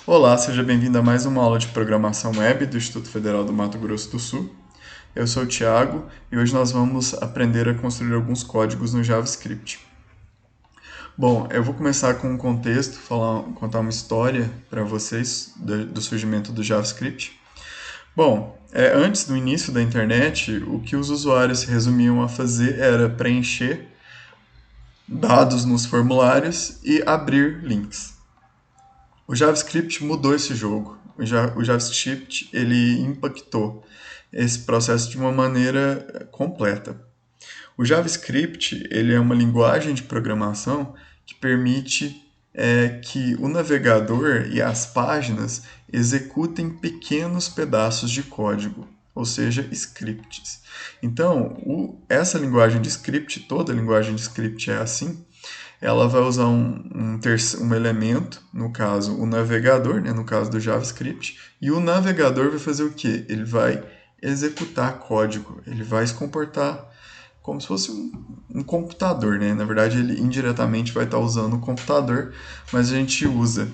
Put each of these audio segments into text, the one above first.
Olá, seja bem-vindo a mais uma aula de programação web do Instituto Federal do Mato Grosso do Sul. Eu sou o Thiago e hoje nós vamos aprender a construir alguns códigos no JavaScript. Bom, eu vou começar com um contexto, contar uma história para vocês do surgimento do JavaScript. Bom, antes do início da internet, o que os usuários se resumiam a fazer era preencher dados nos formulários e abrir links. O JavaScript mudou esse jogo. O JavaScript ele impactou esse processo de uma maneira completa. O JavaScript ele é uma linguagem de programação que permite que o navegador e as páginas executem pequenos pedaços de código, ou seja, scripts. Então, essa linguagem de script, toda linguagem de script é assim, ela vai usar um elemento, no caso o navegador, né, no caso do JavaScript, e o navegador vai fazer o quê? Ele vai executar código, ele vai se comportar como se fosse um computador, né? Na verdade, ele indiretamente vai estar usando o computador, mas a gente usa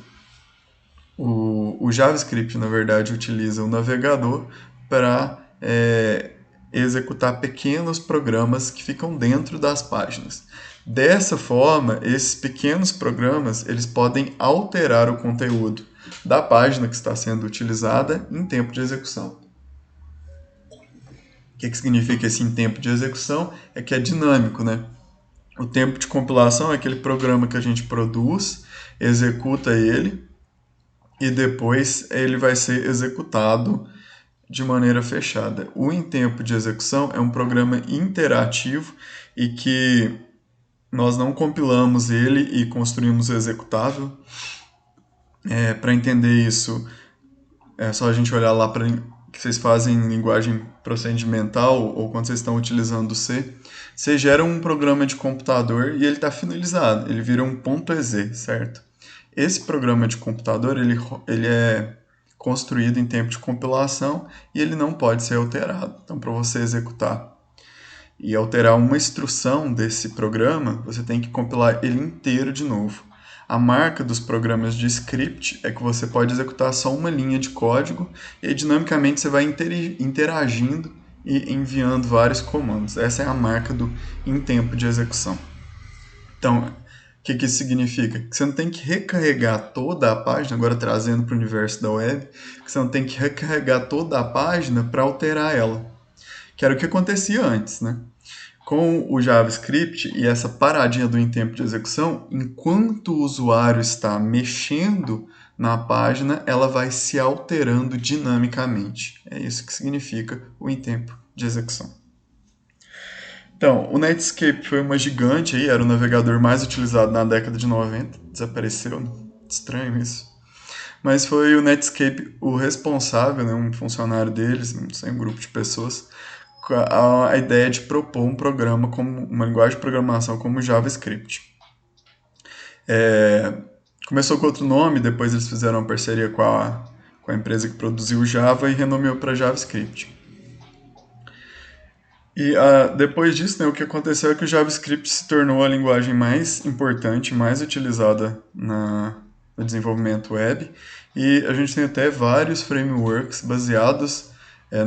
o JavaScript, na verdade, utiliza o navegador para executar pequenos programas que ficam dentro das páginas. Dessa forma, esses pequenos programas eles podem alterar o conteúdo da página que está sendo utilizada em tempo de execução. O que significa esse em tempo de execução? É que é dinâmico, né? O tempo de compilação é aquele programa que a gente produz, executa ele e depois ele vai ser executado de maneira fechada. O em tempo de execução é um programa interativo e que nós não compilamos ele e construímos o executável. Para entender isso, é só a gente olhar lá para que vocês fazem em linguagem procedimental ou quando vocês estão utilizando o C. Você gera um programa de computador e ele está finalizado, ele vira um .ez, certo? Esse programa de computador ele é construído em tempo de compilação e ele não pode ser alterado. Então, para você executar e alterar uma instrução desse programa, você tem que compilar ele inteiro de novo. A marca dos programas de script é que você pode executar só uma linha de código e aí, dinamicamente você vai interagindo e enviando vários comandos. Essa é a marca do em tempo de execução. Então, o que isso significa? Que você não tem que recarregar toda a página, agora trazendo para o universo da web, que você não tem que recarregar toda a página para alterar ela, que era o que acontecia antes, né? Com o JavaScript e essa paradinha do em tempo de execução, enquanto o usuário está mexendo na página, ela vai se alterando dinamicamente. É isso que significa o em tempo de execução. Então, o Netscape foi uma gigante aí, era o navegador mais utilizado na década de 90, desapareceu, né? Estranho isso. Mas foi o Netscape o responsável, né, um funcionário deles, um grupo de pessoas, a ideia de propor um programa como uma linguagem de programação como JavaScript. Começou com outro nome, depois eles fizeram uma parceria com a empresa que produziu o Java e renomeou para JavaScript. E depois disso, né, o que aconteceu é que o JavaScript se tornou a linguagem mais importante, mais utilizada no desenvolvimento web. E a gente tem até vários frameworks baseados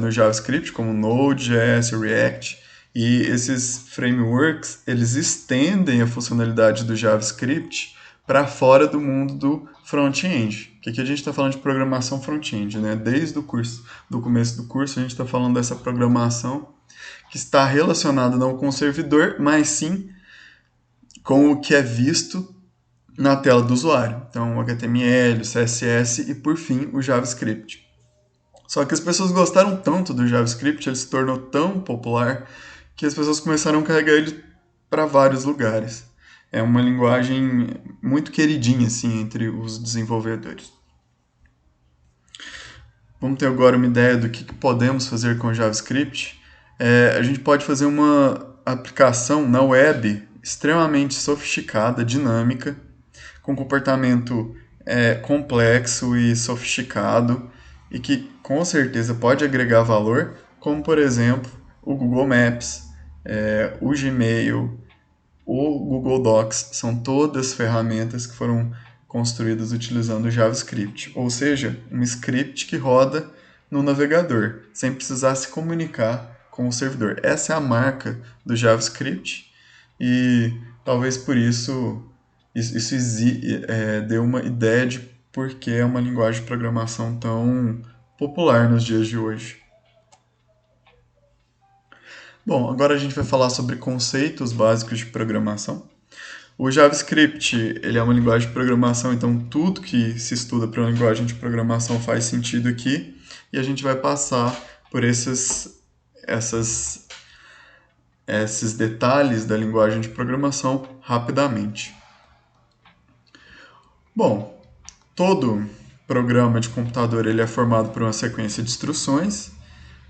no JavaScript, como Node.js, React. E esses frameworks, eles estendem a funcionalidade do JavaScript para fora do mundo do front-end. Que aqui a gente está falando de programação front-end, né? Desde o começo do curso, a gente está falando dessa programação que está relacionado não com o servidor, mas sim com o que é visto na tela do usuário. Então, o HTML, o CSS e, por fim, o JavaScript. Só que as pessoas gostaram tanto do JavaScript, ele se tornou tão popular, que as pessoas começaram a carregar ele para vários lugares. É uma linguagem muito queridinha assim, entre os desenvolvedores. Vamos ter agora uma ideia do que podemos fazer com o JavaScript. A gente pode fazer uma aplicação na web extremamente sofisticada, dinâmica, com comportamento complexo e sofisticado e que com certeza pode agregar valor, como por exemplo o Google Maps, o Gmail, o Google Docs. São todas ferramentas que foram construídas utilizando o JavaScript, ou seja, um script que roda no navegador, sem precisar se comunicar com o servidor. Essa é a marca do JavaScript e talvez por isso deu uma ideia de por que é uma linguagem de programação tão popular nos dias de hoje. Bom, agora a gente vai falar sobre conceitos básicos de programação. O JavaScript, ele é uma linguagem de programação, então tudo que se estuda para uma linguagem de programação faz sentido aqui, e a gente vai passar por esses detalhes da linguagem de programação rapidamente. Bom, todo programa de computador ele é formado por uma sequência de instruções.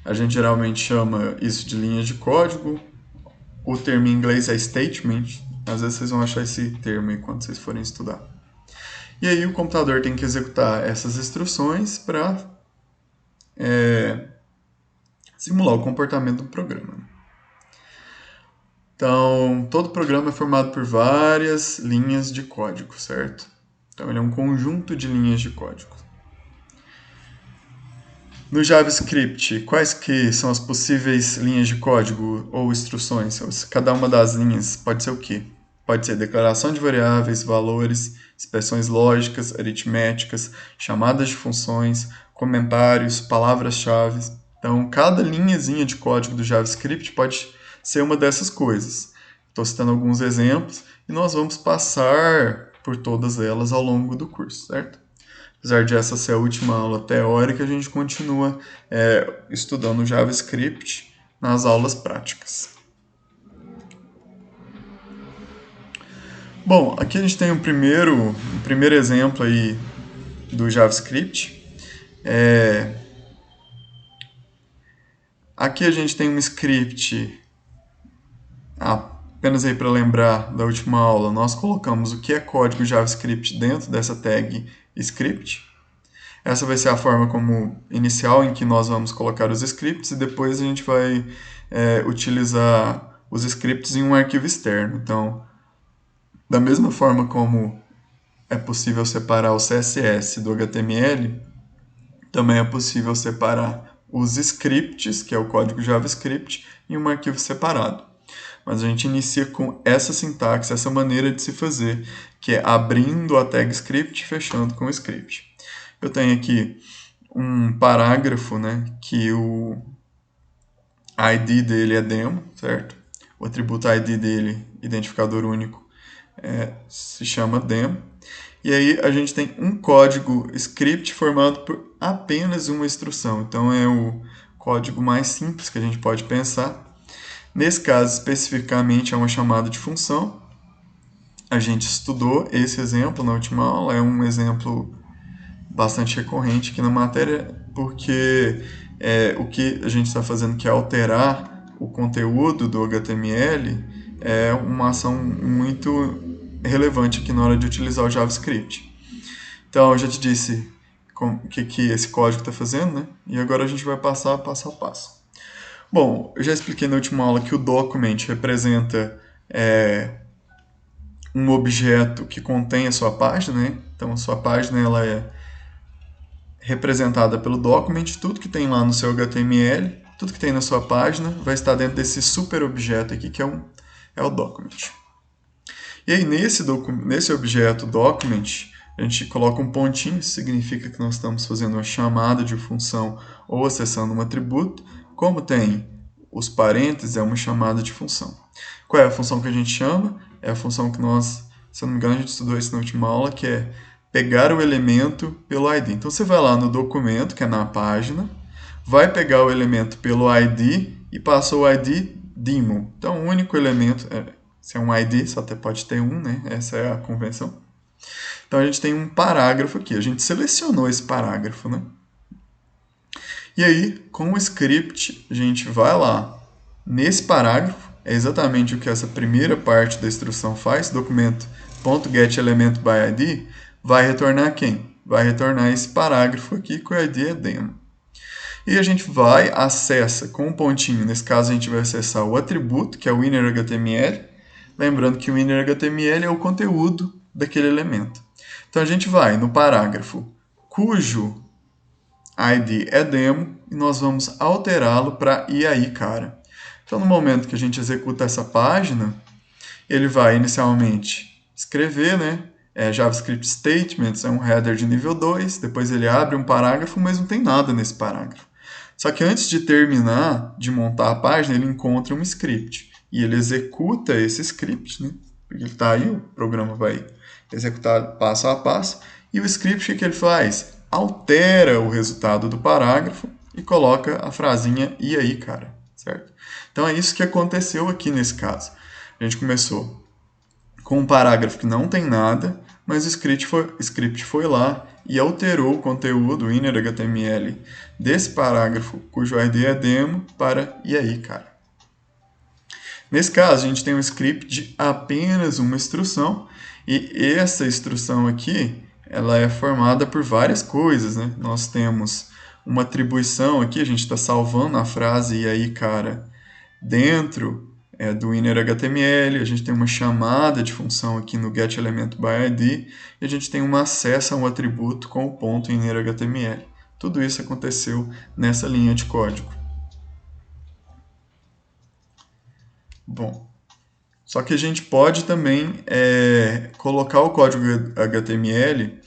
A gente geralmente chama isso de linhas de código. O termo em inglês é statement. Às vezes vocês vão achar esse termo aí quando vocês forem estudar. E aí o computador tem que executar essas instruções para simular o comportamento do programa. Então, todo programa é formado por várias linhas de código, certo? Então, ele é um conjunto de linhas de código. No JavaScript, quais que são as possíveis linhas de código ou instruções? Cada uma das linhas pode ser o quê? Pode ser declaração de variáveis, valores, expressões lógicas, aritméticas, chamadas de funções, comentários, palavras-chave. Então, cada linhazinha de código do JavaScript pode ser uma dessas coisas. Estou citando alguns exemplos e nós vamos passar por todas elas ao longo do curso, certo? Apesar de essa ser a última aula teórica, a gente continua estudando o JavaScript nas aulas práticas. Bom, aqui a gente tem um primeiro exemplo aí do JavaScript. Aqui a gente tem um script, apenas aí para lembrar da última aula, nós colocamos o que é código JavaScript dentro dessa tag script. Essa vai ser a forma como inicial em que nós vamos colocar os scripts e depois a gente vai utilizar os scripts em um arquivo externo. Então, da mesma forma como é possível separar o CSS do HTML, também é possível separar os scripts, que é o código JavaScript, em um arquivo separado. Mas a gente inicia com essa sintaxe, essa maneira de se fazer, que é abrindo a tag script e fechando com o script. Eu tenho aqui um parágrafo, né, que o ID dele é demo, certo? O atributo ID dele, identificador único, se chama demo. E aí a gente tem um código script formado por apenas uma instrução. Então é o código mais simples que a gente pode pensar. Nesse caso, especificamente, é uma chamada de função. A gente estudou esse exemplo na última aula, é um exemplo bastante recorrente aqui na matéria, porque o que a gente está fazendo, que é alterar o conteúdo do HTML, é uma ação muito relevante aqui na hora de utilizar o JavaScript. Então, eu já te disse o que esse código está fazendo, né? E agora a gente vai passar passo a passo. Bom, eu já expliquei na última aula que o document representa um objeto que contém a sua página, né? Então, a sua página ela é representada pelo document, tudo que tem lá no seu HTML, tudo que tem na sua página vai estar dentro desse super objeto aqui, que é o document. E aí, nesse objeto document, a gente coloca um pontinho, isso significa que nós estamos fazendo uma chamada de função ou acessando um atributo. Como tem os parênteses, é uma chamada de função. Qual é a função que a gente chama? É a função que nós, se eu não me engano, a gente estudou isso na última aula, que é pegar o elemento pelo ID. Então, você vai lá no documento, que é na página, vai pegar o elemento pelo ID e passa o ID demo. Então, o único elemento, se é um ID, só até pode ter um, né? Essa é a convenção. Então, a gente tem um parágrafo aqui. A gente selecionou esse parágrafo, né? E aí, com o script, a gente vai lá nesse parágrafo, é exatamente o que essa primeira parte da instrução faz, documento.getElementById, vai retornar quem? Vai retornar esse parágrafo aqui, que o ID é demo. E a gente vai, acessa com um pontinho, nesse caso a gente vai acessar o atributo, que é o innerHTML, lembrando que o innerHTML é o conteúdo daquele elemento. Então a gente vai no parágrafo cujo ID é demo e nós vamos alterá-lo para e aí, cara. Então no momento que a gente executa essa página, ele vai inicialmente escrever, né? JavaScript Statements é um header de nível 2, depois ele abre um parágrafo, mas não tem nada nesse parágrafo. Só que antes de terminar de montar a página, ele encontra um script e ele executa esse script, né? Porque ele está aí, o programa vai executar passo a passo. E o script, o que ele faz? Altera o resultado do parágrafo e coloca a frasinha e aí, cara, certo? Então é isso que aconteceu aqui nesse caso. A gente começou com um parágrafo que não tem nada, mas o script foi lá e alterou o conteúdo, o inner HTML, desse parágrafo, cujo ID é demo, para e aí, cara. Nesse caso, a gente tem um script de apenas uma instrução, e essa instrução aqui, ela é formada por várias coisas, né? Nós temos uma atribuição aqui, a gente está salvando a frase e aí, cara, dentro do inner HTML, a gente tem uma chamada de função aqui no getElementById, e a gente tem um acesso a um atributo com o ponto inner HTML. Tudo isso aconteceu nessa linha de código. Bom, só que a gente pode também colocar o código HTML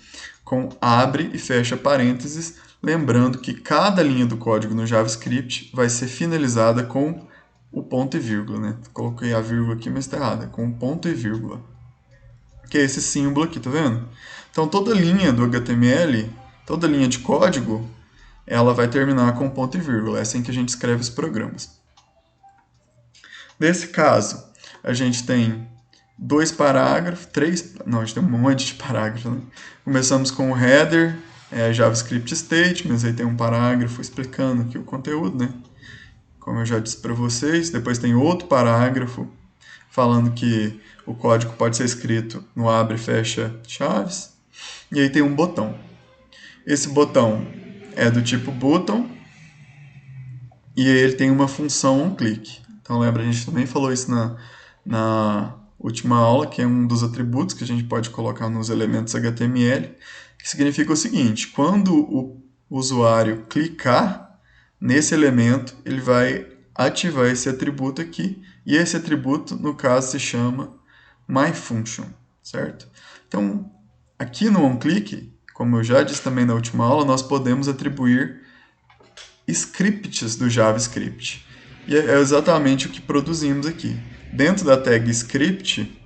com abre e fecha parênteses, lembrando que cada linha do código no JavaScript vai ser finalizada com o ponto e vírgula, né? Coloquei a vírgula aqui, mas está errada, com ponto e vírgula. Que é esse símbolo aqui, tá vendo? Então toda linha do HTML, toda linha de código, ela vai terminar com ponto e vírgula. É assim que a gente escreve os programas. Nesse caso, a gente tem dois parágrafos, a gente tem um monte de parágrafos, né? Começamos com o header, JavaScript Statements, aí tem um parágrafo explicando aqui o conteúdo, né? Como eu já disse para vocês. Depois tem outro parágrafo falando que o código pode ser escrito no abre e fecha chaves. E aí tem um botão. Esse botão é do tipo button e aí ele tem uma função onClick. Então lembra, a gente também falou isso na última aula, que é um dos atributos que a gente pode colocar nos elementos HTML, que significa o seguinte: quando o usuário clicar nesse elemento, ele vai ativar esse atributo aqui, e esse atributo, no caso, se chama myFunction, certo? Então, aqui no onClick, como eu já disse também na última aula, nós podemos atribuir scripts do JavaScript. E é exatamente o que produzimos aqui. Dentro da tag script,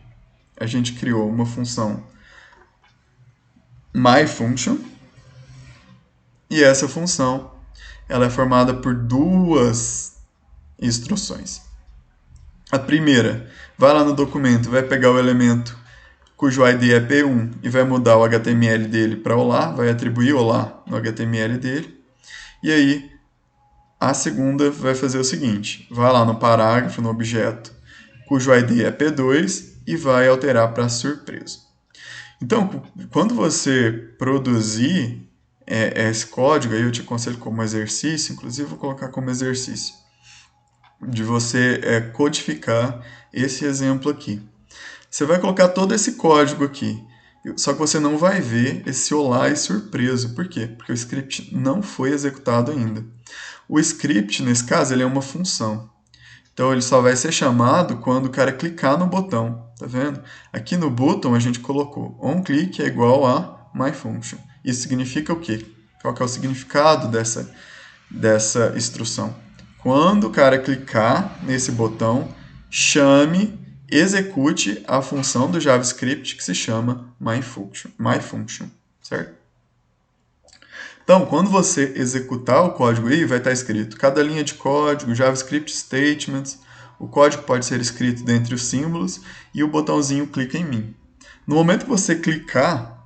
a gente criou uma função myFunction, e essa função ela é formada por duas instruções. A primeira, vai lá no documento, vai pegar o elemento cujo ID é P1 e vai mudar o HTML dele para olá, vai atribuir olá no HTML dele. E aí, a segunda vai fazer o seguinte, vai lá no parágrafo, no objeto, cujo ID é P2 e vai alterar para surpresa. Então, quando você produzir esse código, aí eu te aconselho como exercício, inclusive vou colocar como exercício, de você codificar esse exemplo aqui. Você vai colocar todo esse código aqui, só que você não vai ver esse olá e surpreso. Por quê? Porque o script não foi executado ainda. O script, nesse caso, ele é uma função. Então, ele só vai ser chamado quando o cara clicar no botão, tá vendo? Aqui no button a gente colocou onClick é igual a myFunction. Isso significa o quê? Qual que é o significado dessa instrução? Quando o cara clicar nesse botão, execute a função do JavaScript que se chama myFunction, certo? Então, quando você executar o código aí, vai estar escrito cada linha de código, JavaScript Statements, o código pode ser escrito dentre os símbolos e o botãozinho clica em mim. No momento que você clicar,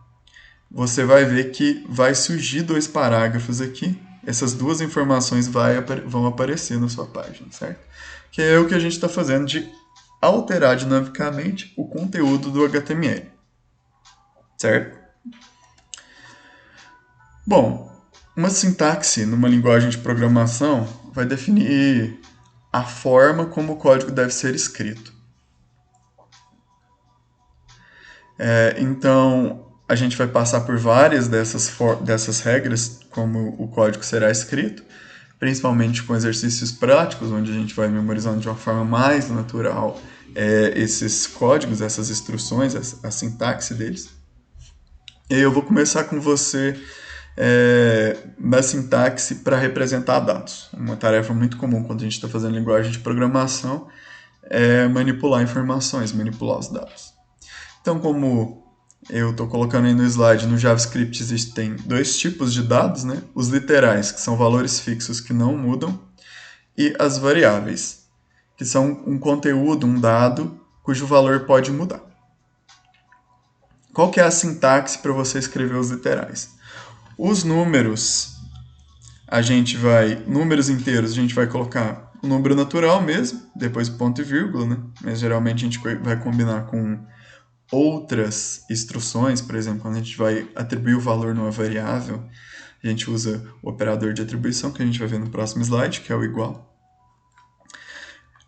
você vai ver que vai surgir dois parágrafos aqui. Essas duas informações vão aparecer na sua página, certo? Que é o que a gente está fazendo de alterar dinamicamente o conteúdo do HTML, certo? Bom, uma sintaxe numa linguagem de programação vai definir a forma como o código deve ser escrito. Então, a gente vai passar por várias dessas regras, como o código será escrito, principalmente com exercícios práticos, onde a gente vai memorizando de uma forma mais natural esses códigos, essas instruções, a sintaxe deles. E eu vou começar com você na sintaxe para representar dados. Uma tarefa muito comum quando a gente está fazendo linguagem de programação é manipular informações, manipular os dados. Então, como eu estou colocando aí no slide, no JavaScript existem dois tipos de dados, né? Os literais, que são valores fixos que não mudam, e as variáveis, que são um conteúdo, um dado, cujo valor pode mudar. Qual que é a sintaxe para você escrever os literais? Os números, números inteiros, a gente vai colocar o número natural mesmo, depois ponto e vírgula, né? Mas geralmente a gente vai combinar com outras instruções, por exemplo, quando a gente vai atribuir o valor numa variável, a gente usa o operador de atribuição, que a gente vai ver no próximo slide, que é o igual.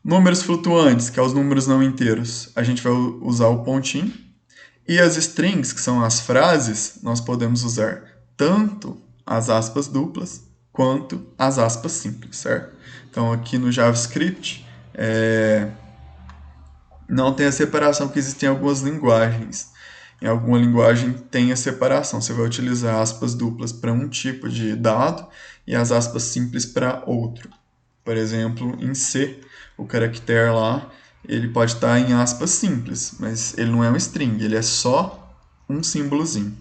Números flutuantes, que é os números não inteiros, a gente vai usar o pontinho. E as strings, que são as frases, nós podemos usar tanto as aspas duplas quanto as aspas simples, certo? Então, aqui no JavaScript, não tem a separação que existe em algumas linguagens. Em alguma linguagem tem a separação. Você vai utilizar aspas duplas para um tipo de dado e as aspas simples para outro. Por exemplo, em C, o caractere lá, ele pode estar em aspas simples, mas ele não é um string, ele é só um símbolozinho.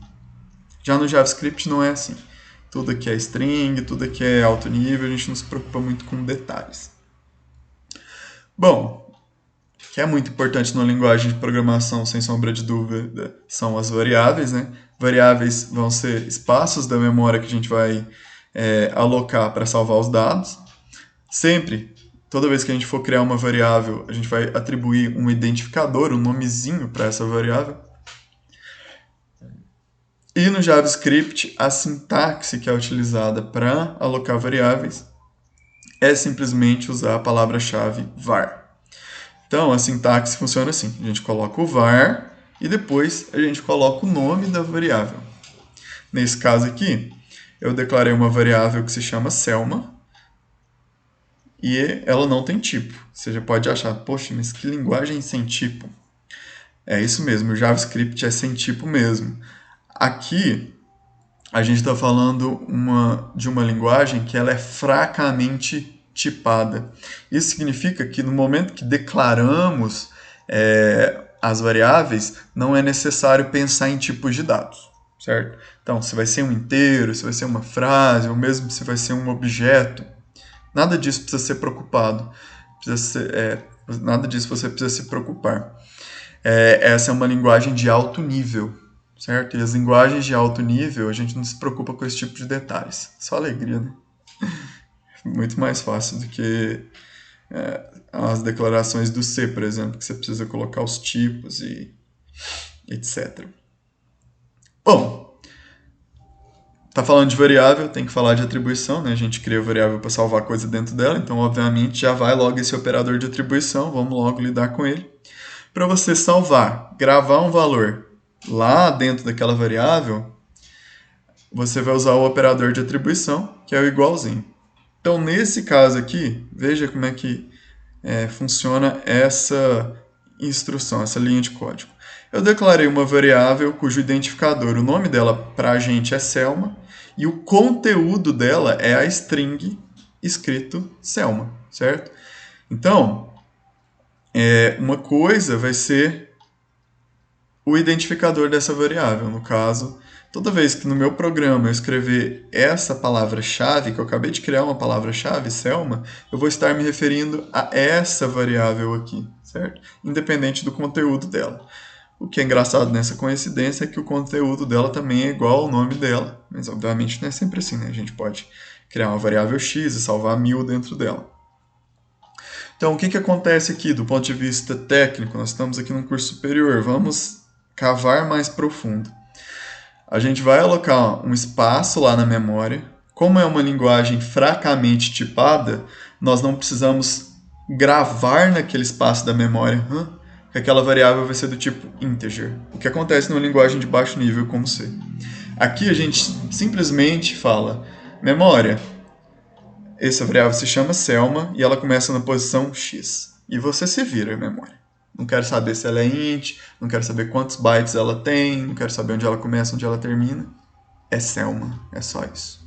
Já no JavaScript não é assim. Tudo aqui é string, tudo aqui é alto nível, a gente não se preocupa muito com detalhes. Bom, o que é muito importante na linguagem de programação, sem sombra de dúvida, são as variáveis, né? Variáveis vão ser espaços da memória que a gente vai alocar para salvar os dados. Sempre, toda vez que a gente for criar uma variável, a gente vai atribuir um identificador, um nomezinho para essa variável. E no JavaScript, a sintaxe que é utilizada para alocar variáveis é simplesmente usar a palavra-chave var. Então, a sintaxe funciona assim. A gente coloca o var e depois a gente coloca o nome da variável. Nesse caso aqui, eu declarei uma variável que se chama Selma e ela não tem tipo. Você já pode achar, poxa, mas que linguagem sem tipo? É isso mesmo, o JavaScript é sem tipo mesmo. Aqui, a gente está falando de uma linguagem que ela é fracamente tipada. Isso significa que no momento que declaramos as variáveis, não é necessário pensar em tipos de dados, certo? Então, se vai ser um inteiro, se vai ser uma frase, ou mesmo se vai ser um objeto, nada disso precisa ser preocupado. Nada disso você precisa se preocupar. Essa é uma linguagem de alto nível, certo? E as linguagens de alto nível, a gente não se preocupa com esse tipo de detalhes. Só alegria, né? Muito mais fácil do que as declarações do C, por exemplo, que você precisa colocar os tipos e etc. Bom, tá falando de variável, tem que falar de atribuição, né? A gente cria a variável para salvar coisa dentro dela, então obviamente já vai logo esse operador de atribuição, vamos logo lidar com ele. Para você salvar, gravar um valor lá dentro daquela variável, você vai usar o operador de atribuição, que é o igualzinho. Então, nesse caso aqui, veja como é que funciona essa instrução, essa linha de código. Eu declarei uma variável cujo identificador, o nome dela para a gente é Selma, e o conteúdo dela é a string escrito Selma, certo? Então, uma coisa vai ser o identificador dessa variável. No caso, toda vez que no meu programa eu escrever essa palavra-chave, que eu acabei de criar uma palavra-chave, Selma, eu vou estar me referindo a essa variável aqui, certo? Independente do conteúdo dela. O que é engraçado nessa coincidência é que o conteúdo dela também é igual ao nome dela. Mas, obviamente, não é sempre assim, né? A gente pode criar uma variável x e salvar 1000 dentro dela. Então, o que acontece aqui do ponto de vista técnico? Nós estamos aqui num curso superior, vamos cavar mais profundo. A gente vai alocar um espaço lá na memória. Como é uma linguagem fracamente tipada, nós não precisamos gravar naquele espaço da memória. que aquela variável vai ser do tipo integer, o que acontece numa linguagem de baixo nível como C. Aqui a gente simplesmente fala, memória, essa variável se chama Selma e ela começa na posição X. E você se vira, memória. Não quero saber se ela é int, não quero saber quantos bytes ela tem, não quero saber onde ela começa, onde ela termina. É Selma, é só isso.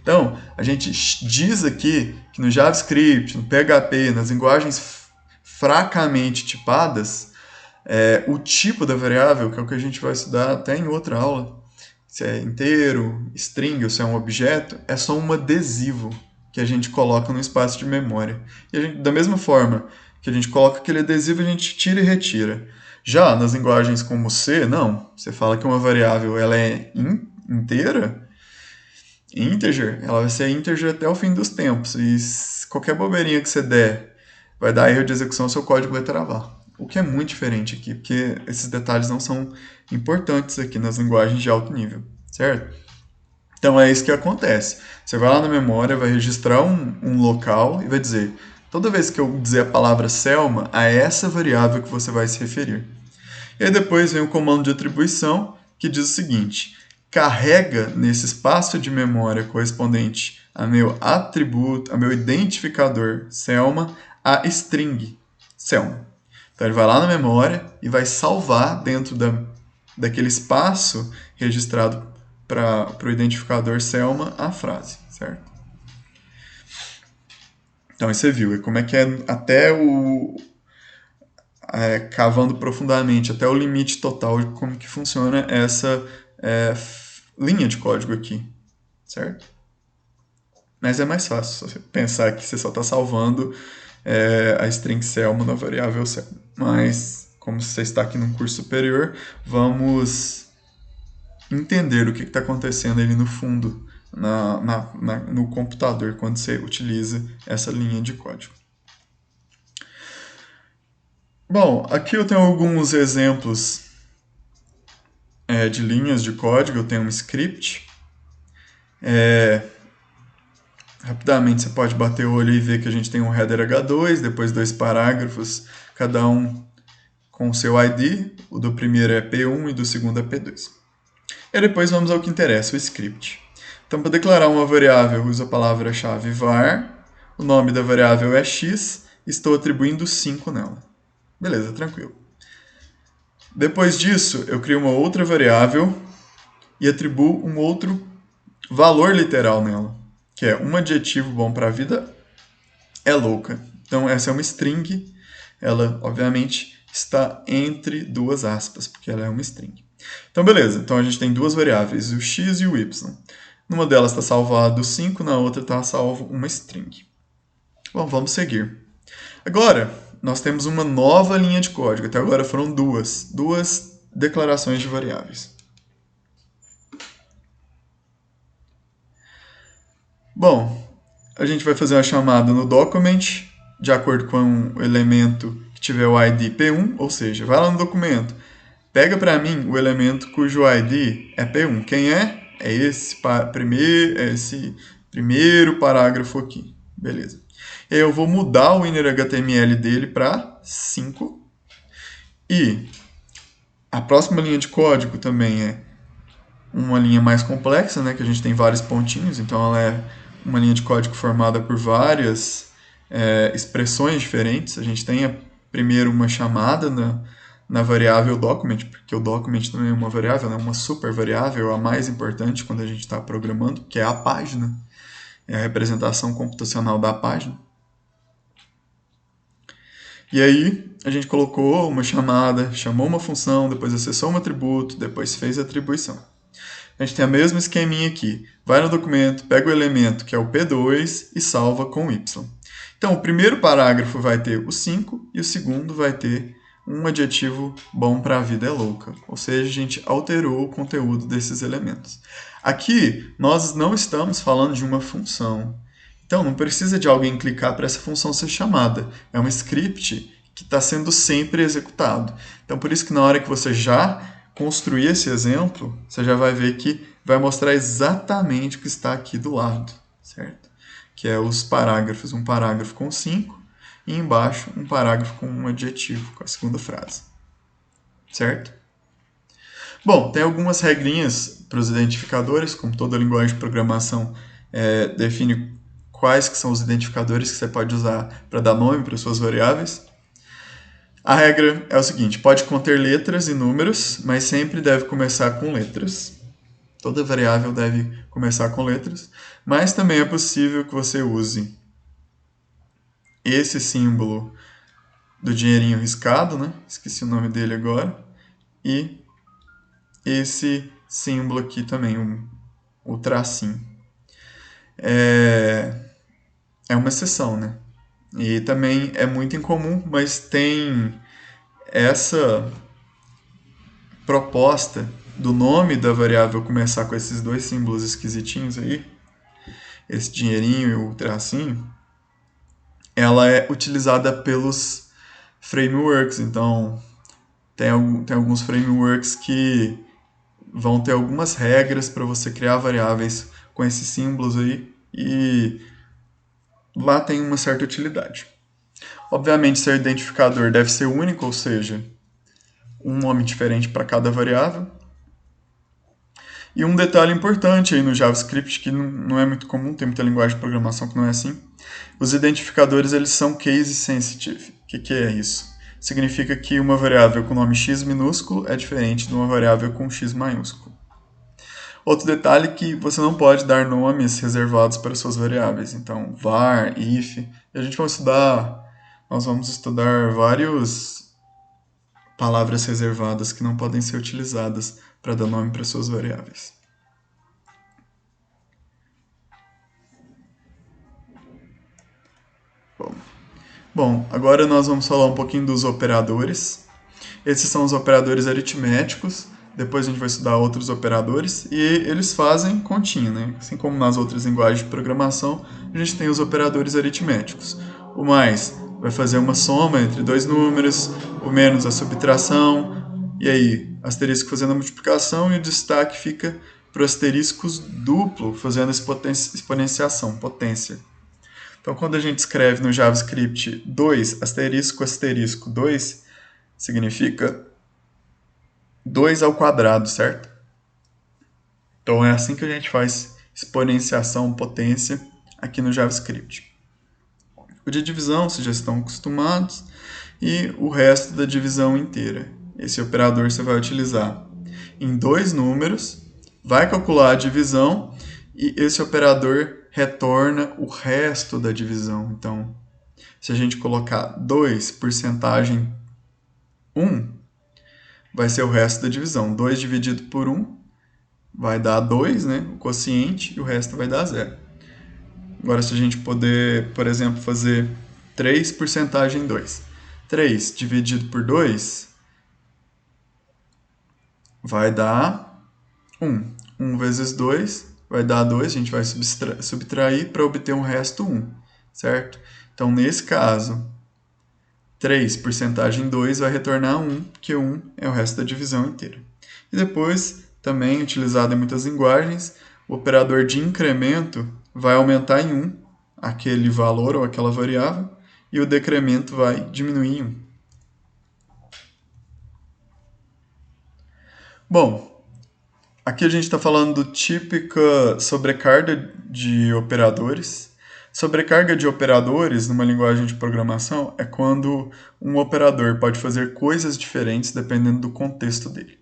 Então, a gente diz aqui que no JavaScript, no PHP, nas linguagens fracamente tipadas, o tipo da variável, que é o que a gente vai estudar até em outra aula, se é inteiro, string ou se é um objeto, é só um adesivo que a gente coloca no espaço de memória. E a gente, da mesma forma que a gente coloca aquele adesivo, a gente tira e retira. Já nas linguagens como C, não. Você fala que uma variável ela é inteira, integer, ela vai ser integer até o fim dos tempos. E qualquer bobeirinha que você der vai dar erro de execução, seu código vai travar. O que é muito diferente aqui, porque esses detalhes não são importantes aqui nas linguagens de alto nível, certo? Então é isso que acontece. Você vai lá na memória, vai registrar um local e vai dizer, toda vez que eu dizer a palavra Selma, a essa variável que você vai se referir. E aí depois vem o comando de atribuição, que diz o seguinte, carrega nesse espaço de memória correspondente a meu atributo, a meu identificador Selma, a string Selma. Então ele vai lá na memória e vai salvar dentro daquele espaço registrado para o identificador Selma a frase, certo? Então você viu como é que é até cavando profundamente, até o limite total de como que funciona essa linha de código aqui, certo? Mas é mais fácil você pensar que você só está salvando a string Selma na variável Selma. Mas, como você está aqui num curso superior, vamos entender o que está acontecendo ali no fundo, no computador, quando você utiliza essa linha de código. Bom, aqui eu tenho alguns exemplos de linhas de código. Eu tenho um script. Rapidamente você pode bater o olho e ver que a gente tem um header H2, depois 2 parágrafos, cada um com o seu ID. O do primeiro é P1 e do segundo é P2. E depois vamos ao que interessa, o script. Então, para declarar uma variável, eu uso a palavra-chave var, o nome da variável é x, estou atribuindo 5 nela. Beleza, tranquilo. Depois disso, eu crio uma outra variável e atribuo um outro valor literal nela, que é um adjetivo bom para a vida é louca. Então, essa é uma string, ela, obviamente, está entre duas aspas, porque ela é uma string. Então, beleza. Então, a gente tem duas variáveis, o x e o y. Numa delas está salvado 5, na outra está salvo uma string. Bom, vamos seguir. Agora, nós temos uma nova linha de código. Até agora foram duas declarações de variáveis. Bom, a gente vai fazer uma chamada no document, de acordo com o elemento que tiver o ID P1, ou seja, vai lá no documento, pega para mim o elemento cujo ID é P1. Quem é? É esse primeiro parágrafo aqui. Beleza. E aí eu vou mudar o inner HTML dele para 5. E a próxima linha de código também é uma linha mais complexa, né, que a gente tem vários pontinhos, então ela é uma linha de código formada por várias expressões diferentes. A gente tem primeiro uma chamada na variável document, porque o document também é uma variável, né, uma super variável, a mais importante quando a gente está programando, que é a página, é a representação computacional da página. E aí a gente colocou uma chamada, chamou uma função, depois acessou um atributo, depois fez a atribuição. A gente tem o mesmo esqueminha aqui. Vai no documento, pega o elemento que é o P2 e salva com Y. Então, o primeiro parágrafo vai ter o 5 e o segundo vai ter um adjetivo bom para a vida é louca. Ou seja, a gente alterou o conteúdo desses elementos. Aqui, nós não estamos falando de uma função. Então, não precisa de alguém clicar para essa função ser chamada. É um script que está sendo sempre executado. Então, por isso que na hora que você já construir esse exemplo, você já vai ver que vai mostrar exatamente o que está aqui do lado, certo? Que é os parágrafos, um parágrafo com 5 e embaixo um parágrafo com um adjetivo, com a segunda frase. Certo? Bom, tem algumas regrinhas para os identificadores, como toda linguagem de programação define quais que são os identificadores que você pode usar para dar nome para suas variáveis. A regra é o seguinte: pode conter letras e números, mas sempre deve começar com letras. Toda variável deve começar com letras, mas também é possível que você use esse símbolo do dinheirinho riscado, né? Esqueci o nome dele agora, e esse símbolo aqui também, o tracinho. É uma exceção, né? E também é muito incomum, mas tem essa proposta do nome da variável começar com esses dois símbolos esquisitinhos aí, esse dinheirinho e o tracinho, ela é utilizada pelos frameworks. Então, tem alguns frameworks que vão ter algumas regras para você criar variáveis com esses símbolos aí, e lá tem uma certa utilidade. Obviamente, seu identificador deve ser único, ou seja, um nome diferente para cada variável. E um detalhe importante aí no JavaScript, que não é muito comum, tem muita linguagem de programação que não é assim. Os identificadores, eles são case sensitive. O que é isso? Significa que uma variável com nome x minúsculo é diferente de uma variável com x maiúsculo. Outro detalhe é que você não pode dar nomes reservados para suas variáveis. Então, var, if. E a gente vai nós vamos estudar várias palavras reservadas que não podem ser utilizadas para dar nome para suas variáveis. Bom, agora nós vamos falar um pouquinho dos operadores. Esses são os operadores aritméticos. Depois a gente vai estudar outros operadores e eles fazem continha, né? Assim como nas outras linguagens de programação, a gente tem os operadores aritméticos. O mais vai fazer uma soma entre dois números, o menos a subtração, e aí asterisco fazendo a multiplicação, e o destaque fica para o asteriscos duplo fazendo exponenciação, potência. Então, quando a gente escreve no JavaScript 2, asterisco, asterisco, 2, significa 2 ao quadrado, certo? Então, é assim que a gente faz exponenciação, potência, aqui no JavaScript. O de divisão, vocês já estão acostumados, e o resto da divisão inteira. Esse operador você vai utilizar em dois números, vai calcular a divisão, e esse operador retorna o resto da divisão. Então, se a gente colocar 2 porcentagem 1, vai ser o resto da divisão. 2 dividido por 1 vai dar 2, né? O quociente, e o resto vai dar 0. Agora, se a gente puder, por exemplo, fazer 3 porcentagem 2. 3 dividido por 2 vai dar 1. 1 vezes 2 vai dar 2, a gente vai subtrair para obter um resto 1, certo? Então, nesse caso, 3 porcentagem 2 vai retornar 1, porque 1 é o resto da divisão inteira. E depois, também utilizado em muitas linguagens, o operador de incremento vai aumentar em 1 aquele valor ou aquela variável, e o decremento vai diminuir em 1. Bom, aqui a gente está falando do típica sobrecarga de operadores. Sobrecarga de operadores numa linguagem de programação é quando um operador pode fazer coisas diferentes dependendo do contexto dele.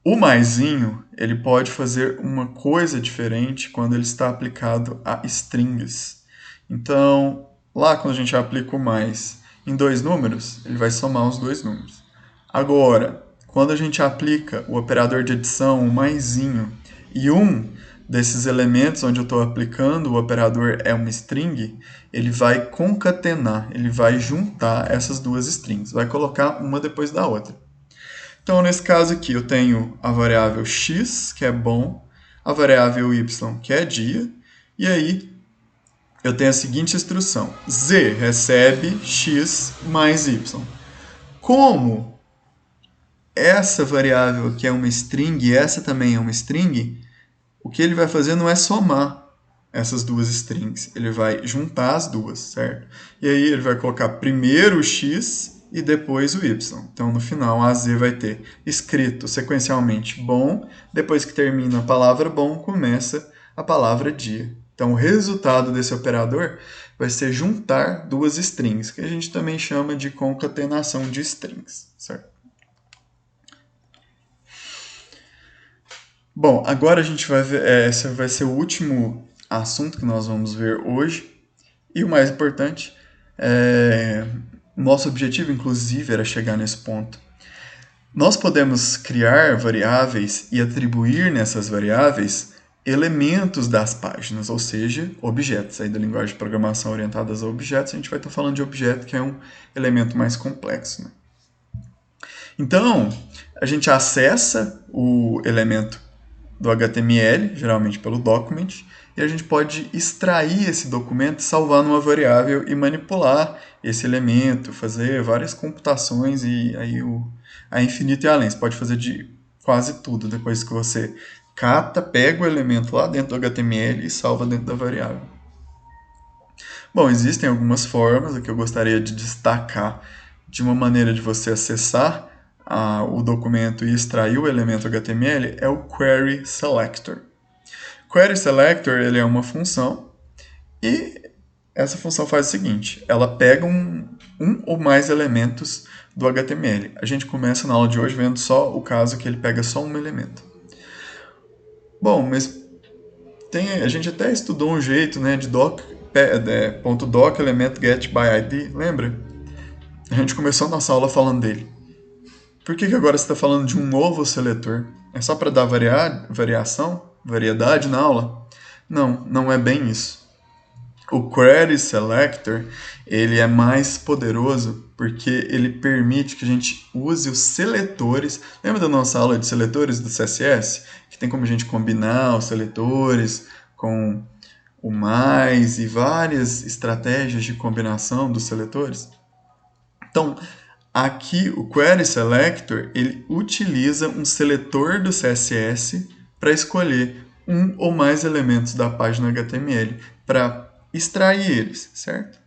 O maisinho, ele pode fazer uma coisa diferente quando ele está aplicado a strings. Então, lá quando a gente aplica o mais em dois números, ele vai somar os dois números. Agora, quando a gente aplica o operador de adição, o maisinho, e um desses elementos onde eu estou aplicando o operador é uma string, ele vai concatenar, ele vai juntar essas duas strings, vai colocar uma depois da outra. Então, nesse caso aqui, eu tenho a variável x, que é bom, a variável y, que é dia, e aí eu tenho a seguinte instrução: z recebe x mais y. Como essa variável aqui é uma string e essa também é uma string, o que ele vai fazer não é somar, essas duas strings. Ele vai juntar as duas, certo? E aí ele vai colocar primeiro o x e depois o y. Então, no final, a z vai ter escrito sequencialmente bom. Depois que termina a palavra bom, começa a palavra dia. Então, o resultado desse operador vai ser juntar duas strings, que a gente também chama de concatenação de strings, certo? Bom, agora a gente vai ver, esse vai ser o último assunto que nós vamos ver hoje. E o mais importante, nosso objetivo, inclusive, era chegar nesse ponto. Nós podemos criar variáveis e atribuir nessas variáveis elementos das páginas, ou seja, objetos. Aí da linguagem de programação orientadas a objetos, a gente vai estar falando de objeto, que é um elemento mais complexo, né? Então, a gente acessa o elemento do HTML, geralmente pelo document, e a gente pode extrair esse documento, salvar numa variável e manipular esse elemento, fazer várias computações e aí a infinito e além. Você pode fazer de quase tudo depois que você cata, pega o elemento lá dentro do HTML e salva dentro da variável. Bom, existem algumas formas que eu gostaria de destacar de uma maneira de você acessar o documento e extrair o elemento HTML é o Query Selector. Query Selector ele é uma função e essa função faz o seguinte, ela pega um ou mais elementos do HTML. A gente começa na aula de hoje vendo só o caso que ele pega só um elemento. Bom, mas a gente até estudou um jeito, né, de .doc element get by id, lembra? A gente começou a nossa aula falando dele. Por que agora você está falando de um novo seletor? É só para dar variedade na aula? Não, não é bem isso. O Query Selector ele é mais poderoso porque ele permite que a gente use os seletores. Lembra da nossa aula de seletores do CSS? Que tem como a gente combinar os seletores com o mais e várias estratégias de combinação dos seletores? Então, aqui o Query Selector ele utiliza um seletor do CSS para escolher um ou mais elementos da página HTML para extrair eles, certo?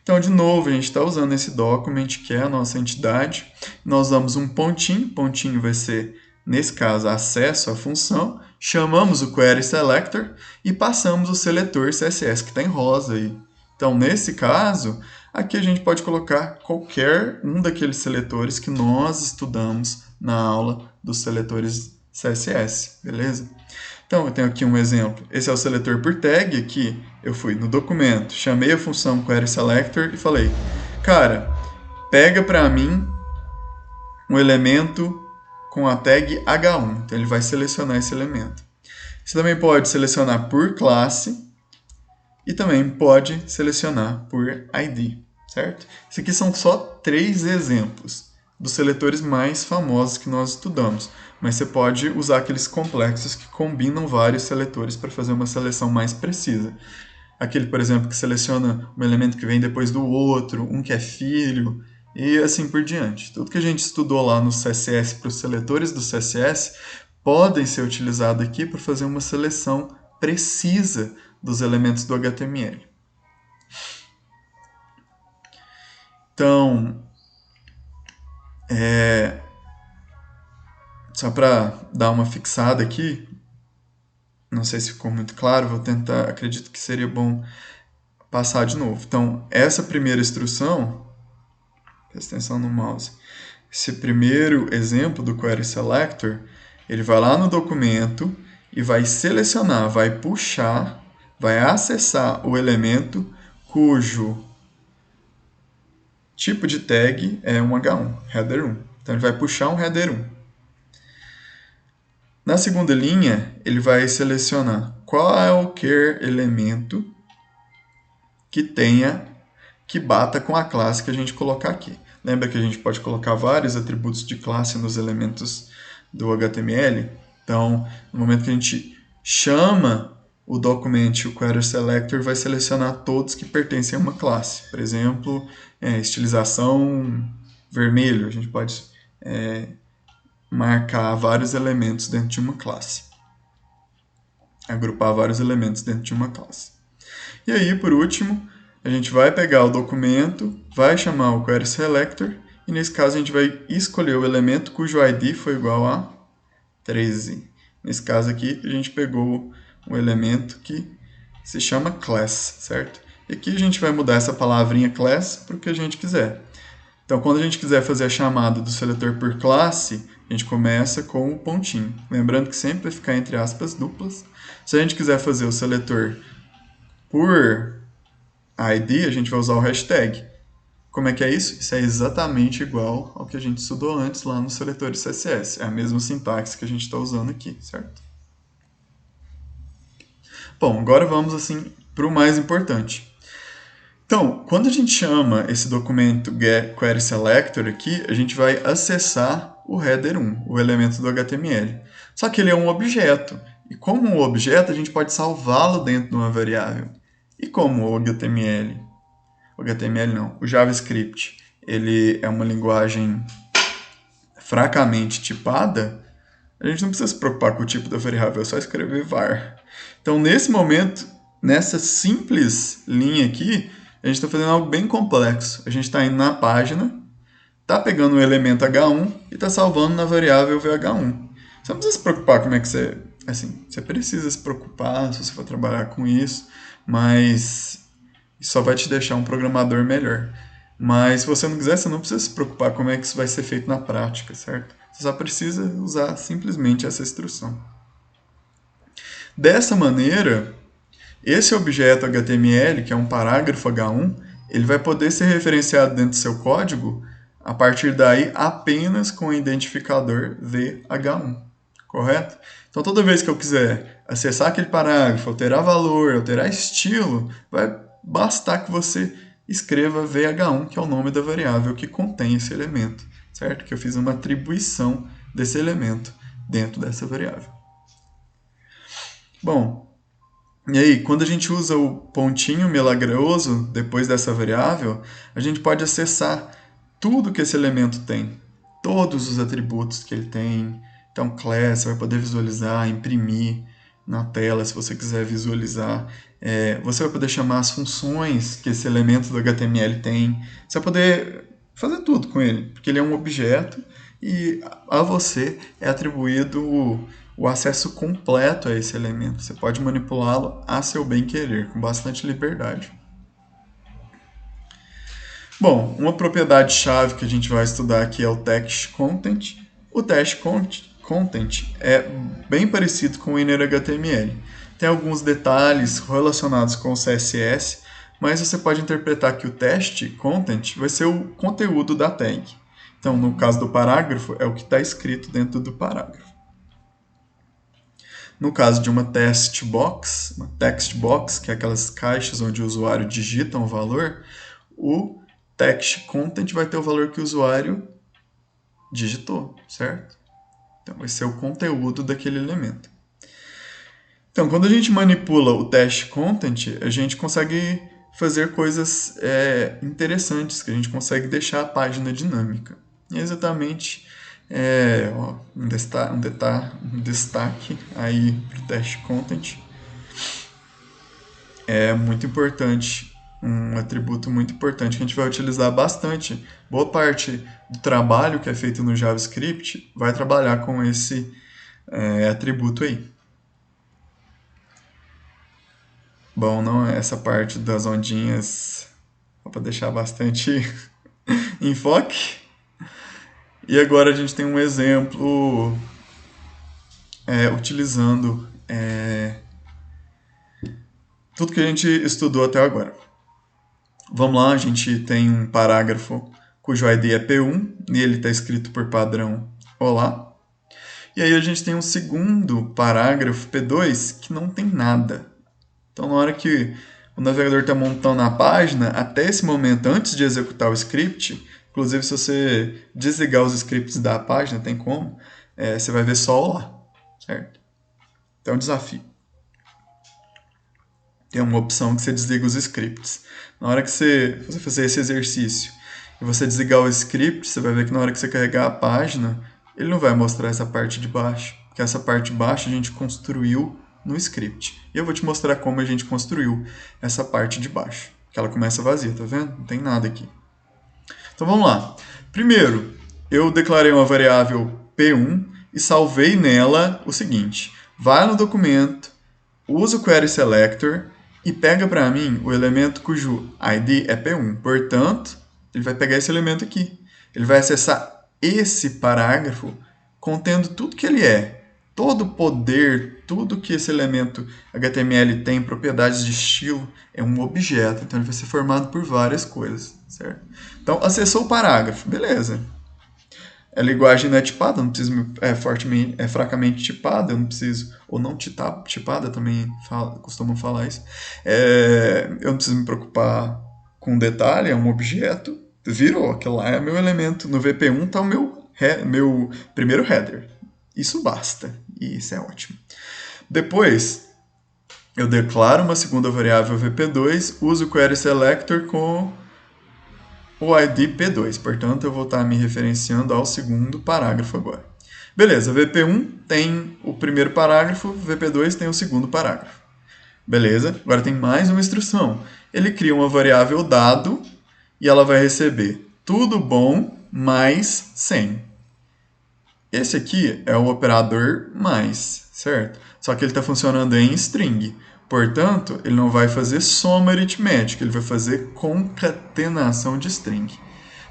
Então, de novo, a gente está usando esse document, que é a nossa entidade. Nós damos um pontinho vai ser, nesse caso, acesso à função. Chamamos o Query Selector e passamos o seletor CSS, que está em rosa aí. Então, nesse caso, aqui a gente pode colocar qualquer um daqueles seletores que nós estudamos na aula dos seletores CSS, beleza? Então, eu tenho aqui um exemplo. Esse é o seletor por tag. Aqui eu fui no documento, chamei a função querySelector e falei, cara, pega para mim um elemento com a tag H1. Então, ele vai selecionar esse elemento. Você também pode selecionar por classe e também pode selecionar por ID, certo? Isso aqui são só 3 exemplos dos seletores mais famosos que nós estudamos, mas você pode usar aqueles complexos que combinam vários seletores para fazer uma seleção mais precisa. Aquele, por exemplo, que seleciona um elemento que vem depois do outro, um que é filho, e assim por diante. Tudo que a gente estudou lá no CSS para os seletores do CSS podem ser utilizados aqui para fazer uma seleção precisa dos elementos do HTML. Então, só para dar uma fixada aqui, não sei se ficou muito claro, vou tentar, acredito que seria bom passar de novo. Então, essa primeira instrução, presta atenção no mouse, esse primeiro exemplo do Query Selector, ele vai lá no documento e vai selecionar, vai puxar, vai acessar o elemento cujo tipo de tag é um H1, header 1. Então, ele vai puxar um header 1. Na segunda linha, ele vai selecionar qualquer elemento que bata com a classe que a gente colocar aqui. Lembra que a gente pode colocar vários atributos de classe nos elementos do HTML? Então, no momento que a gente chama o documento, o Query Selector vai selecionar todos que pertencem a uma classe. Por exemplo, estilização vermelho. A gente pode marcar vários elementos dentro de uma classe. agrupar vários elementos dentro de uma classe. E aí, por último, a gente vai pegar o documento, vai chamar o querySelector, e nesse caso a gente vai escolher o elemento cujo ID foi igual a 13. Nesse caso aqui, a gente pegou um elemento que se chama class, certo? E aqui a gente vai mudar essa palavrinha class para o que a gente quiser. Então, quando a gente quiser fazer a chamada do seletor por classe, a gente começa com o pontinho. Lembrando que sempre vai ficar entre aspas duplas. Se a gente quiser fazer o seletor por ID, a gente vai usar o hashtag. Como é que é isso? Isso é exatamente igual ao que a gente estudou antes lá no seletor de CSS. É a mesma sintaxe que a gente está usando aqui, certo? Bom, agora vamos assim para o mais importante. Então, quando a gente chama esse documento querySelector aqui, a gente vai acessar o header 1, o elemento do HTML. Só que ele é um objeto, e como um objeto, a gente pode salvá-lo dentro de uma variável. E como o o JavaScript, ele é uma linguagem fracamente tipada, a gente não precisa se preocupar com o tipo da variável, é só escrever var. Então, nesse momento, nessa simples linha aqui, a gente está fazendo algo bem complexo. A gente está indo na página, está pegando o elemento H1 e está salvando na variável VH1. Você não precisa se preocupar como é que você... Assim, você precisa se preocupar se você for trabalhar com isso, mas isso só vai te deixar um programador melhor. Mas se você não quiser, você não precisa se preocupar como é que isso vai ser feito na prática, certo? Você só precisa usar simplesmente essa instrução. Dessa maneira, esse objeto HTML, que é um parágrafo H1, ele vai poder ser referenciado dentro do seu código a partir daí apenas com o identificador VH1, correto? Então, toda vez que eu quiser acessar aquele parágrafo, alterar valor, alterar estilo, vai bastar que você escreva VH1, que é o nome da variável que contém esse elemento, certo? Que eu fiz uma atribuição desse elemento dentro dessa variável. Bom, e aí, quando a gente usa o pontinho milagroso depois dessa variável, a gente pode acessar tudo que esse elemento tem, todos os atributos que ele tem. Então, class, você vai poder visualizar, imprimir na tela se você quiser visualizar. Você vai poder chamar as funções que esse elemento do HTML tem. Você vai poder fazer tudo com ele, porque ele é um objeto e a você é atribuído o acesso completo a esse elemento. Você pode manipulá-lo a seu bem-querer, com bastante liberdade. Bom, uma propriedade-chave que a gente vai estudar aqui é o text content. O text content é bem parecido com o inner HTML. Tem alguns detalhes relacionados com o CSS, mas você pode interpretar que o text content vai ser o conteúdo da tag. Então, no caso do parágrafo, é o que está escrito dentro do parágrafo. No caso de uma text box, que é aquelas caixas onde o usuário digita um valor, o text content vai ter o valor que o usuário digitou, certo? Então, vai ser o conteúdo daquele elemento. Então, quando a gente manipula o text content, a gente consegue fazer coisas interessantes, que a gente consegue deixar a página dinâmica. E é exatamente um destaque aí para o text content. É muito importante, um atributo muito importante que a gente vai utilizar bastante. Boa parte do trabalho que é feito no JavaScript vai trabalhar com esse atributo aí. Bom, não é essa parte das ondinhas, só para deixar bastante em foque. E agora a gente tem um exemplo utilizando tudo que a gente estudou até agora. Vamos lá, a gente tem um parágrafo cujo ID é P1, nele está escrito por padrão Olá. E aí a gente tem um segundo parágrafo P2 que não tem nada. Então, na hora que o navegador está montando a página, até esse momento, antes de executar o script, inclusive se você desligar os scripts da página, tem como, você vai ver só Olá, certo? Então, é um desafio. Tem uma opção que você desliga os scripts. Na hora que você fazer esse exercício e você desligar o script, você vai ver que na hora que você carregar a página, ele não vai mostrar essa parte de baixo. Porque essa parte de baixo a gente construiu no script. E eu vou te mostrar como a gente construiu essa parte de baixo, que ela começa vazia, tá vendo? Não tem nada aqui. Então vamos lá. Primeiro, eu declarei uma variável P1 e salvei nela o seguinte: vai no documento, usa o query selector e pega para mim o elemento cujo ID é P1. Portanto, ele vai pegar esse elemento aqui. Ele vai acessar esse parágrafo contendo tudo que ele é. Todo o poder, tudo que esse elemento HTML tem, propriedades de estilo, é um objeto. Então ele vai ser formado por várias coisas, certo? Então, acessou o parágrafo, beleza. A linguagem não é tipada, não preciso, é fracamente tipada, eu não preciso, ou não tipada, também costumam falar isso. Eu não preciso me preocupar com detalhe, é um objeto, virou, aquilo lá é meu elemento. No VP1 está o meu primeiro header. Isso basta, e isso é ótimo. Depois, eu declaro uma segunda variável VP2, uso o query selector com o ID P2, portanto eu vou estar me referenciando ao segundo parágrafo agora. Beleza, VP1 tem o primeiro parágrafo, VP2 tem o segundo parágrafo. Beleza, agora tem mais uma instrução. Ele cria uma variável dado e ela vai receber tudo bom mais 100. Esse aqui é o operador mais, certo? Só que ele está funcionando em string. Portanto, ele não vai fazer soma aritmética, ele vai fazer concatenação de string.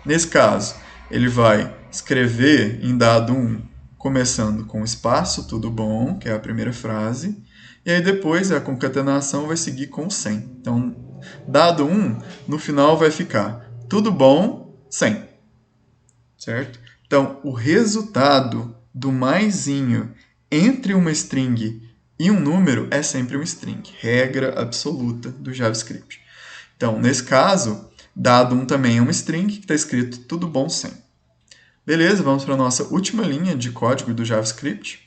Nesse caso, ele vai escrever em dado 1, começando com espaço, tudo bom, que é a primeira frase, e aí depois a concatenação vai seguir com 100. Então, dado 1, no final vai ficar tudo bom, 100. Certo? Então, o resultado do maisinho entre uma string e um número é sempre um string, regra absoluta do JavaScript. Então, nesse caso, dado 1 também é uma string que está escrito tudo bom 100. Beleza, vamos para a nossa última linha de código do JavaScript.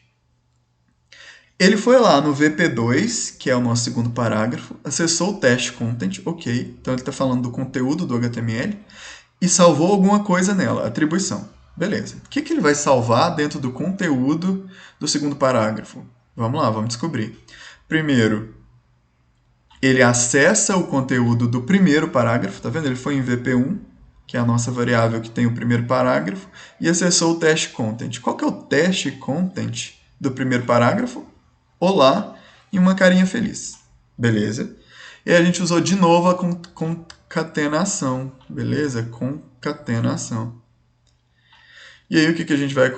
Ele foi lá no VP2, que é o nosso segundo parágrafo, acessou o test content, ok, então ele está falando do conteúdo do HTML, e salvou alguma coisa nela, atribuição. Beleza. O que ele vai salvar dentro do conteúdo do segundo parágrafo? Vamos lá, vamos descobrir. Primeiro, ele acessa o conteúdo do primeiro parágrafo, tá vendo? Ele foi em VP1, que é a nossa variável que tem o primeiro parágrafo, e acessou o test content. Qual que é o test content do primeiro parágrafo? Olá e uma carinha feliz. Beleza? E aí a gente usou de novo a concatenação, beleza? Concatenação. E aí o que a gente vai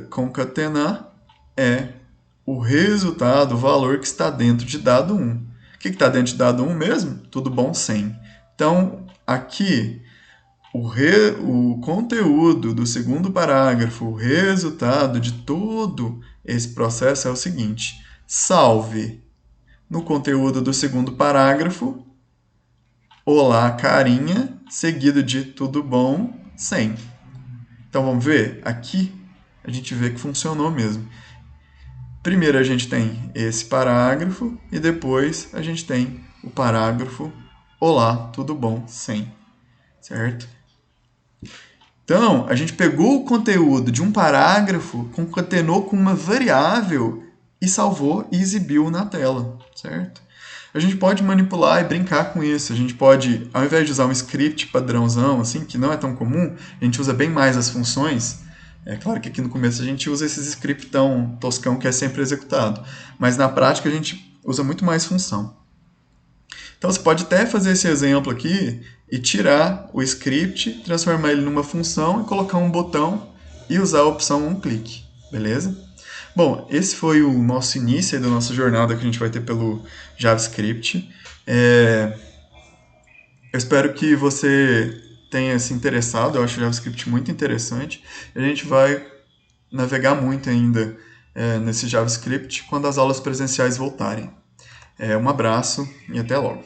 concatenar é o resultado, o valor que está dentro de dado 1. O que está dentro de dado 1 mesmo? Tudo bom, 100. Então, aqui, o conteúdo do segundo parágrafo, o resultado de todo esse processo é o seguinte: salve no conteúdo do segundo parágrafo, olá, carinha, seguido de tudo bom, 100. Então vamos ver? Aqui a gente vê que funcionou mesmo. Primeiro a gente tem esse parágrafo e depois a gente tem o parágrafo olá, tudo bom, 100. Certo? Então, a gente pegou o conteúdo de um parágrafo, concatenou com uma variável e salvou e exibiu na tela, certo? A gente pode manipular e brincar com isso. A gente pode, ao invés de usar um script padrãozão, assim, que não é tão comum, a gente usa bem mais as funções. É claro que aqui no começo a gente usa esses scriptão toscão que é sempre executado, mas na prática a gente usa muito mais função. Então você pode até fazer esse exemplo aqui e tirar o script, transformar ele numa função e colocar um botão e usar a opção um clique, beleza? Bom, esse foi o nosso início da nossa jornada que a gente vai ter pelo JavaScript. Eu espero que você tenha se interessado, eu acho o JavaScript muito interessante. A gente vai navegar muito ainda nesse JavaScript quando as aulas presenciais voltarem. Um abraço e até logo.